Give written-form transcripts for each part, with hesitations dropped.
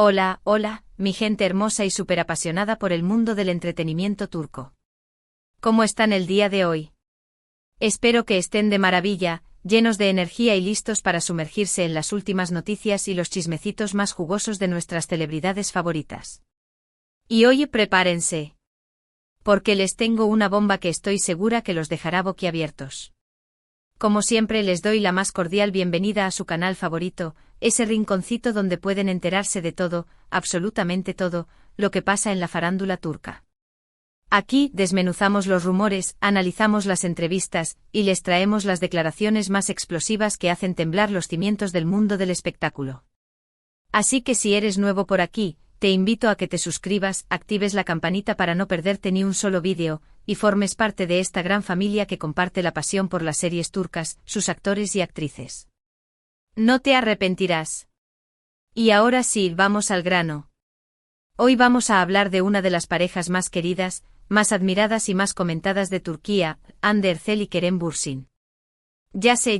Hola, hola, mi gente hermosa y súper apasionada por el mundo del entretenimiento turco. ¿Cómo están el día de hoy? Espero que estén de maravilla, llenos de energía y listos para sumergirse en las últimas noticias y los chismecitos más jugosos de nuestras celebridades favoritas. Y hoy prepárense, porque les tengo una bomba que estoy segura que los dejará boquiabiertos. Como siempre les doy la más cordial bienvenida a su canal favorito, ese rinconcito donde pueden enterarse de todo, absolutamente todo, lo que pasa en la farándula turca. Aquí desmenuzamos los rumores, analizamos las entrevistas, y les traemos las declaraciones más explosivas que hacen temblar los cimientos del mundo del espectáculo. Así que si eres nuevo por aquí, te invito a que te suscribas, actives la campanita para no perderte ni un solo vídeo, y formes parte de esta gran familia que comparte la pasión por las series turcas, sus actores y actrices. No te arrepentirás. Y ahora sí, vamos al grano. Hoy vamos a hablar de una de las parejas más queridas, más admiradas y más comentadas de Turquía, Hande Erçel y Kerem Bürsin. Ya sé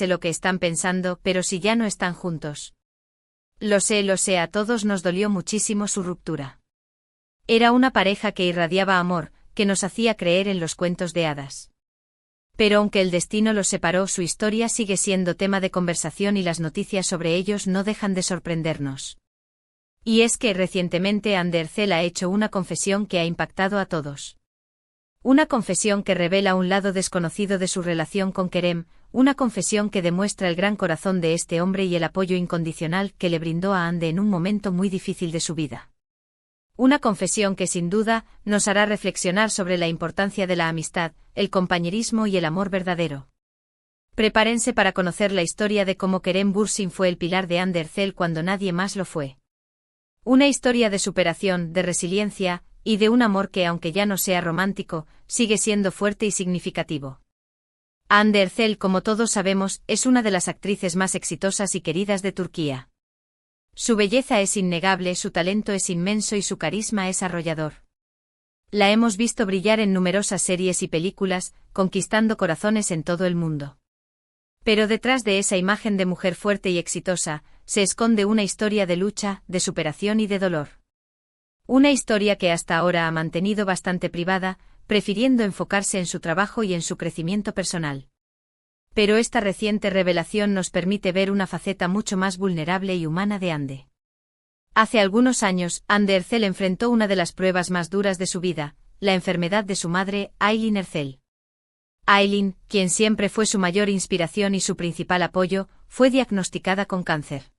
lo que están pensando, pero si ya no están juntos. Lo sé, a todos nos dolió muchísimo su ruptura. Era una pareja que irradiaba amor, que nos hacía creer en los cuentos de hadas. Pero aunque el destino los separó, su historia sigue siendo tema de conversación y las noticias sobre ellos no dejan de sorprendernos. Y es que recientemente Hande Erçel ha hecho una confesión que ha impactado a todos. Una confesión que revela un lado desconocido de su relación con Kerem, una confesión que demuestra el gran corazón de este hombre y el apoyo incondicional que le brindó a Hande en un momento muy difícil de su vida. Una confesión que sin duda nos hará reflexionar sobre la importancia de la amistad, el compañerismo y el amor verdadero. Prepárense para conocer la historia de cómo Kerem Bürsin fue el pilar de Hande Erçel cuando nadie más lo fue. Una historia de superación, de resiliencia, y de un amor que, aunque ya no sea romántico, sigue siendo fuerte y significativo. Hande Erçel, como todos sabemos, es una de las actrices más exitosas y queridas de Turquía. Su belleza es innegable, su talento es inmenso y su carisma es arrollador. La hemos visto brillar en numerosas series y películas, conquistando corazones en todo el mundo. Pero detrás de esa imagen de mujer fuerte y exitosa, se esconde una historia de lucha, de superación y de dolor. Una historia que hasta ahora ha mantenido bastante privada, prefiriendo enfocarse en su trabajo y en su crecimiento personal. Pero esta reciente revelación nos permite ver una faceta mucho más vulnerable y humana de Hande. Hace algunos años, Hande Erçel enfrentó una de las pruebas más duras de su vida, la enfermedad de su madre, Aylin Erçel. Aylin, quien siempre fue su mayor inspiración y su principal apoyo, fue diagnosticada con cáncer.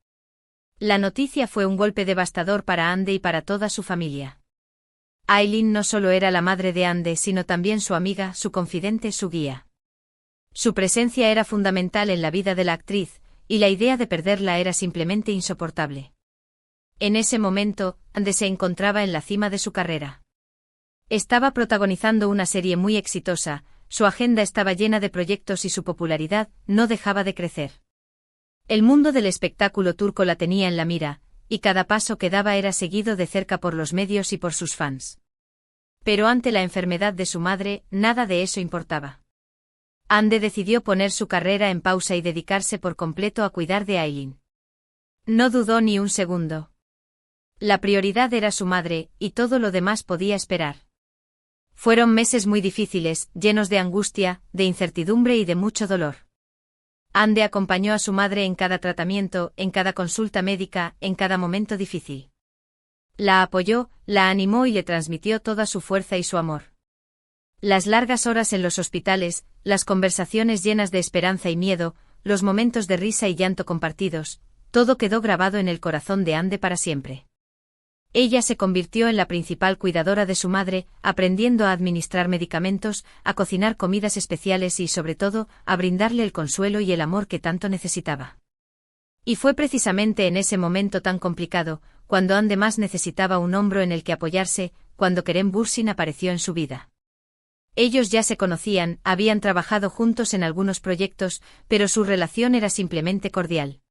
La noticia fue un golpe devastador para Hande y para toda su familia. Aylin no solo era la madre de Hande, sino también su amiga, su confidente, su guía. Su presencia era fundamental en la vida de la actriz, y la idea de perderla era simplemente insoportable. En ese momento, Hande se encontraba en la cima de su carrera. Estaba protagonizando una serie muy exitosa, su agenda estaba llena de proyectos y su popularidad no dejaba de crecer. El mundo del espectáculo turco la tenía en la mira, y cada paso que daba era seguido de cerca por los medios y por sus fans. Pero ante la enfermedad de su madre, nada de eso importaba. Hande decidió poner su carrera en pausa y dedicarse por completo a cuidar de Aylin. No dudó ni un segundo. La prioridad era su madre, y todo lo demás podía esperar. Fueron meses muy difíciles, llenos de angustia, de incertidumbre y de mucho dolor. Hande acompañó a su madre en cada tratamiento, en cada consulta médica, en cada momento difícil. La apoyó, la animó y le transmitió toda su fuerza y su amor. Las largas horas en los hospitales, las conversaciones llenas de esperanza y miedo, los momentos de risa y llanto compartidos, todo quedó grabado en el corazón de Hande para siempre. Ella se convirtió en la principal cuidadora de su madre, aprendiendo a administrar medicamentos, a cocinar comidas especiales y, sobre todo, a brindarle el consuelo y el amor que tanto necesitaba. Y fue precisamente en ese momento tan complicado, cuando Hande más necesitaba un hombro en el que apoyarse, cuando Kerem Bürsin apareció en su vida. Ellos ya se conocían, habían trabajado juntos en algunos proyectos, pero su relación era simplemente cordial.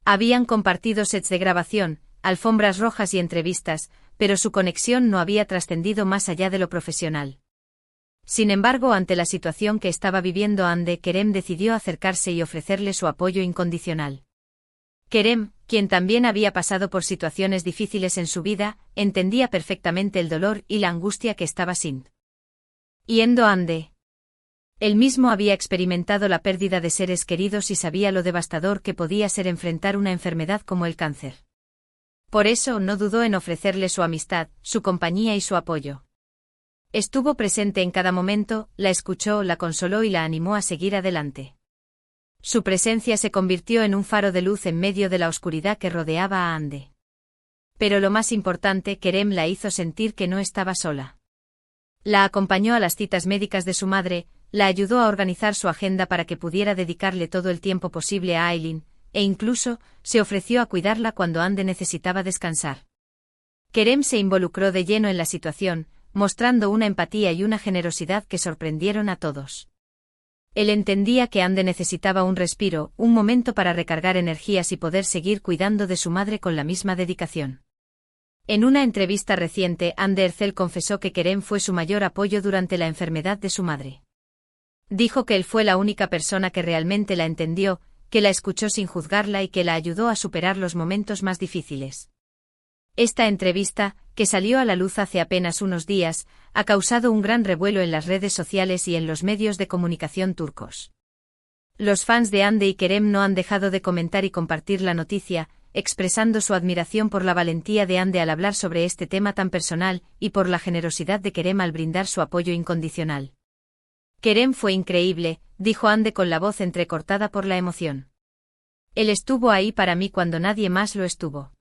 Habían compartido sets de grabación, alfombras rojas y entrevistas, pero su conexión no había trascendido más allá de lo profesional. Sin embargo, ante la situación que estaba viviendo Hande, Kerem decidió acercarse y ofrecerle su apoyo incondicional. Kerem, quien también había pasado por situaciones difíciles en su vida, entendía perfectamente el dolor y la angustia que estaba sintiendo Ande. Él mismo había experimentado la pérdida de seres queridos y sabía lo devastador que podía ser enfrentar una enfermedad como el cáncer. Por eso no dudó en ofrecerle su amistad, su compañía y su apoyo. Estuvo presente en cada momento, la escuchó, la consoló y la animó a seguir adelante. Su presencia se convirtió en un faro de luz en medio de la oscuridad que rodeaba a Ande. Pero lo más importante, Kerem la hizo sentir que no estaba sola. La acompañó a las citas médicas de su madre, la ayudó a organizar su agenda para que pudiera dedicarle todo el tiempo posible a Aylin, e incluso, se ofreció a cuidarla cuando Ande necesitaba descansar. Kerem se involucró de lleno en la situación, mostrando una empatía y una generosidad que sorprendieron a todos. Él entendía que Ande necesitaba un respiro, un momento para recargar energías y poder seguir cuidando de su madre con la misma dedicación. En una entrevista reciente, Ande Ercel confesó que Kerem fue su mayor apoyo durante la enfermedad de su madre. Dijo que él fue la única persona que realmente la entendió, que la escuchó sin juzgarla y que la ayudó a superar los momentos más difíciles. Esta entrevista, que salió a la luz hace apenas unos días, ha causado un gran revuelo en las redes sociales y en los medios de comunicación turcos. Los fans de Ande y Kerem no han dejado de comentar y compartir la noticia, expresando su admiración por la valentía de Ande al hablar sobre este tema tan personal, y por la generosidad de Kerem al brindar su apoyo incondicional. Kerem fue increíble, dijo Ande con la voz entrecortada por la emoción. Él estuvo ahí para mí cuando nadie más lo estuvo.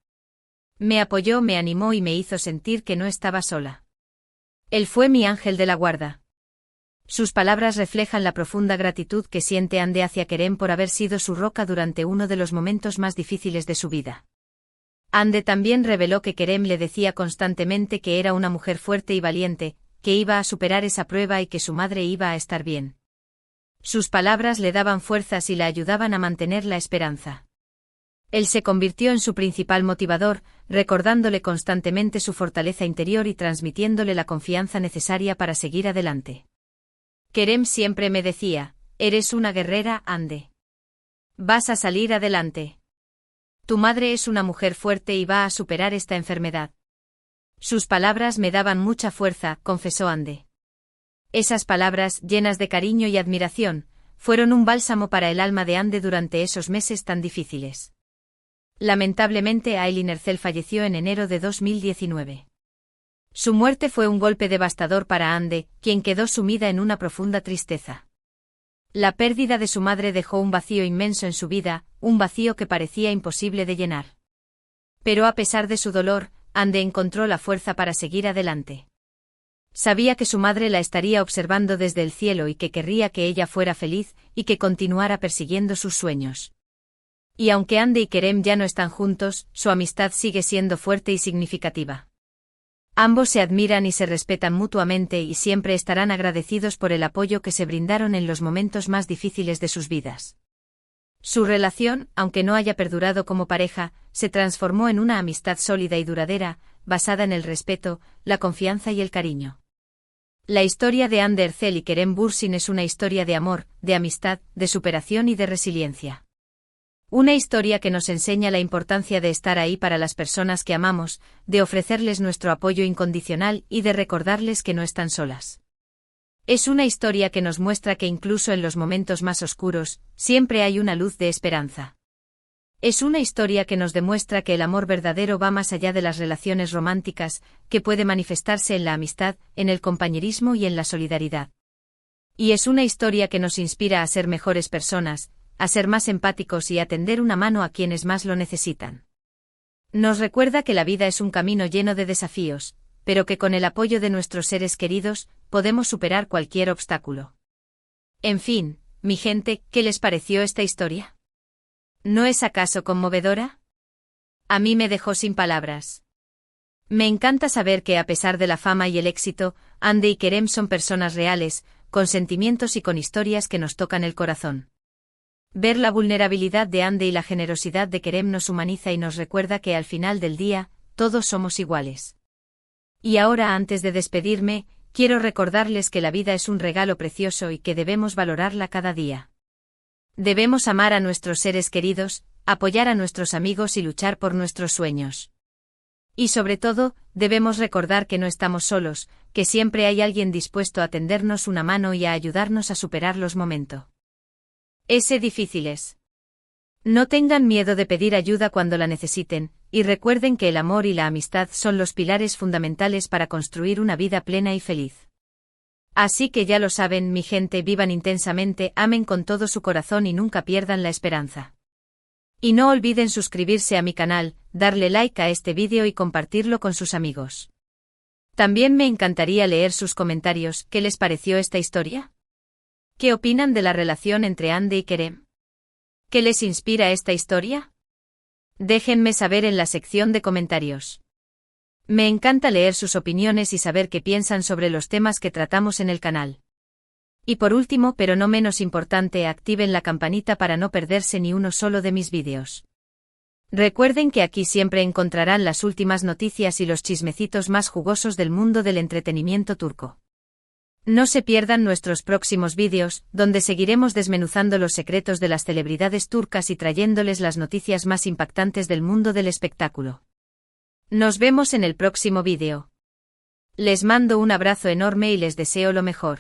Me apoyó, me animó y me hizo sentir que no estaba sola. Él fue mi ángel de la guarda. Sus palabras reflejan la profunda gratitud que siente Ande hacia Kerem por haber sido su roca durante uno de los momentos más difíciles de su vida. Ande también reveló que Kerem le decía constantemente que era una mujer fuerte y valiente, que iba a superar esa prueba y que su madre iba a estar bien. Sus palabras le daban fuerzas y la ayudaban a mantener la esperanza. Él se convirtió en su principal motivador, recordándole constantemente su fortaleza interior y transmitiéndole la confianza necesaria para seguir adelante. Kerem siempre me decía, eres una guerrera, Ande. Vas a salir adelante. Tu madre es una mujer fuerte y va a superar esta enfermedad. Sus palabras me daban mucha fuerza, confesó Ande. Esas palabras, llenas de cariño y admiración, fueron un bálsamo para el alma de Ande durante esos meses tan difíciles. Lamentablemente Aylin Ercel falleció en enero de 2019. Su muerte fue un golpe devastador para Ande, quien quedó sumida en una profunda tristeza. La pérdida de su madre dejó un vacío inmenso en su vida, un vacío que parecía imposible de llenar. Pero a pesar de su dolor, Ande encontró la fuerza para seguir adelante. Sabía que su madre la estaría observando desde el cielo y que querría que ella fuera feliz y que continuara persiguiendo sus sueños. Y aunque Ande y Kerem ya no están juntos, su amistad sigue siendo fuerte y significativa. Ambos se admiran y se respetan mutuamente y siempre estarán agradecidos por el apoyo que se brindaron en los momentos más difíciles de sus vidas. Su relación, aunque no haya perdurado como pareja, se transformó en una amistad sólida y duradera, basada en el respeto, la confianza y el cariño. La historia de Ande Ercel y Kerem Bürsin es una historia de amor, de amistad, de superación y de resiliencia. Una historia que nos enseña la importancia de estar ahí para las personas que amamos, de ofrecerles nuestro apoyo incondicional y de recordarles que no están solas. Es una historia que nos muestra que incluso en los momentos más oscuros, siempre hay una luz de esperanza. Es una historia que nos demuestra que el amor verdadero va más allá de las relaciones románticas, que puede manifestarse en la amistad, en el compañerismo y en la solidaridad. Y es una historia que nos inspira a ser mejores personas, a ser más empáticos y a tender una mano a quienes más lo necesitan. Nos recuerda que la vida es un camino lleno de desafíos, pero que con el apoyo de nuestros seres queridos, podemos superar cualquier obstáculo. En fin, mi gente, ¿qué les pareció esta historia? ¿No es acaso conmovedora? A mí me dejó sin palabras. Me encanta saber que a pesar de la fama y el éxito, Ande y Kerem son personas reales, con sentimientos y con historias que nos tocan el corazón. Ver la vulnerabilidad de Ande y la generosidad de Kerem nos humaniza y nos recuerda que al final del día, todos somos iguales. Y ahora, antes de despedirme, quiero recordarles que la vida es un regalo precioso y que debemos valorarla cada día. Debemos amar a nuestros seres queridos, apoyar a nuestros amigos y luchar por nuestros sueños. Y sobre todo, debemos recordar que no estamos solos, que siempre hay alguien dispuesto a tendernos una mano y a ayudarnos a superar los momentos difíciles. No tengan miedo de pedir ayuda cuando la necesiten, y recuerden que el amor y la amistad son los pilares fundamentales para construir una vida plena y feliz. Así que ya lo saben, mi gente, vivan intensamente, amen con todo su corazón y nunca pierdan la esperanza. Y no olviden suscribirse a mi canal, darle like a este vídeo y compartirlo con sus amigos. También me encantaría leer sus comentarios. ¿Qué les pareció esta historia? ¿Qué opinan de la relación entre Andy y Kerem? ¿Qué les inspira esta historia? Déjenme saber en la sección de comentarios. Me encanta leer sus opiniones y saber qué piensan sobre los temas que tratamos en el canal. Y por último, pero no menos importante, activen la campanita para no perderse ni uno solo de mis vídeos. Recuerden que aquí siempre encontrarán las últimas noticias y los chismecitos más jugosos del mundo del entretenimiento turco. No se pierdan nuestros próximos vídeos, donde seguiremos desmenuzando los secretos de las celebridades turcas y trayéndoles las noticias más impactantes del mundo del espectáculo. Nos vemos en el próximo vídeo. Les mando un abrazo enorme y les deseo lo mejor.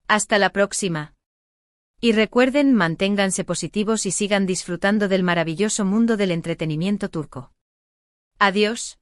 Hasta la próxima. Y recuerden, manténganse positivos y sigan disfrutando del maravilloso mundo del entretenimiento turco. Adiós.